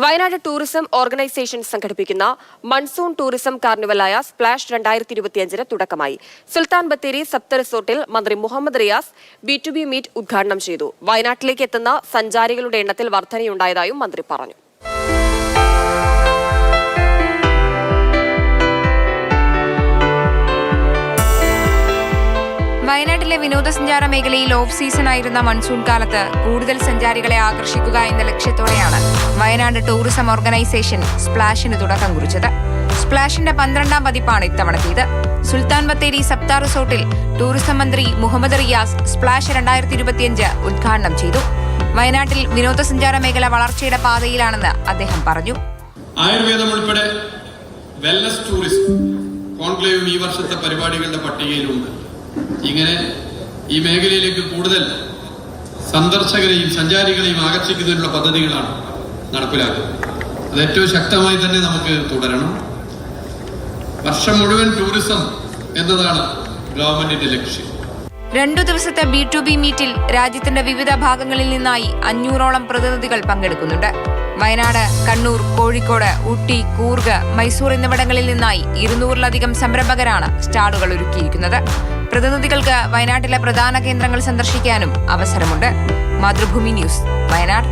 Wayanad tourism organisation സംഘടിപ്പിക്കുന്ന monsoon tourism കാർണിവലായ splash 2025 തുടക്കമായി. സുൽത്താൻ ബത്തേരി സപ്ത റിസോർട്ടിൽ മന്ത്രി മുഹമ്മദ് റിയാസ് B2B മീറ്റ് ഉദ്ഘാടനം ചെയ്തു. വയനാട്ടിലേക്ക് എത്തുന്ന സഞ്ചാരികളുടെ എണ്ണത്തിൽ വർധനയുണ്ടായതായും മന്ത്രി പറഞ്ഞു. വയനാട്ടിലെ വിനോദസഞ്ചാര മേഖലയിൽ ഓഫ് സീസണായിരുന്ന മൺസൂൺ കാലത്ത് കൂടുതൽ സഞ്ചാരികളെ ആകർഷിക്കുക എന്ന ലക്ഷ്യത്തോടെയാണ് വയനാട് ടൂറിസം ഓർഗനൈസേഷൻ സ്പ്ലാഷിന് തുടക്കം കുറിച്ചത്. സ്പ്ലാഷിന്റെ 12ാം പതിപ്പാണ് ഇത്തവണത്തേത്. സുൽത്താൻ ബത്തേരി സപ്ത റിസോർട്ടിൽ ടൂറിസം മന്ത്രി മുഹമ്മദ് റിയാസ് സ്പ്ലാഷ് 2025 ഉദ്ഘാടനം ചെയ്തു. വയനാട്ടിൽ വിനോദസഞ്ചാര മേഖല വളർച്ചയുടെ പാതയിലാണെന്ന് അദ്ദേഹം പറഞ്ഞു. ആയുർവേദം ഉൾപ്പെടെ വെൽനസ് ടൂറിസം കോൺക്ലേവും ഈ വർഷത്തെ പരിപാടികളുടെ പട്ടികയിലുണ്ട്. ഇങ്ങനെ ഈ മേഖലയിലേക്ക് കൂടുതൽ സന്ദർശകരെയും സഞ്ചാരികളെയും ആകർഷിക്കുന്നതിനുള്ള പദ്ധതികളാണ് നടപ്പിലാക്കുന്നത്. അത് ഏറ്റവും ശക്തമായി തന്നെ നമുക്ക് തുടരണം. വർഷം മുഴുവൻ ടൂറിസം എന്നതാണ് ഗവൺമെന്റിന്റെ ലക്ഷ്യം. 2 ദിവസത്തെ B2B മീറ്റിൽ രാജ്യത്തിന്റെ വിവിധ ഭാഗങ്ങളിൽ നിന്നായി 500ഓളം പ്രതിനിധികൾ പങ്കെടുക്കുന്നുണ്ട്. വയനാട്, കണ്ണൂർ, കോഴിക്കോട്, ഊട്ടി, കൂർഗ്, മൈസൂർ എന്നിവിടങ്ങളിൽ നിന്നായി 200-ലധികം സംരംഭകരാണ് സ്റ്റാളുകൾ ഒരുക്കിയിരിക്കുന്നത്. പ്രതിനിധികൾക്ക് വയനാട്ടിലെ പ്രധാന കേന്ദ്രങ്ങൾ സന്ദർശിക്കാനും അവസരമുണ്ട്. മാതൃഭൂമി ന്യൂസ്, വയനാട്.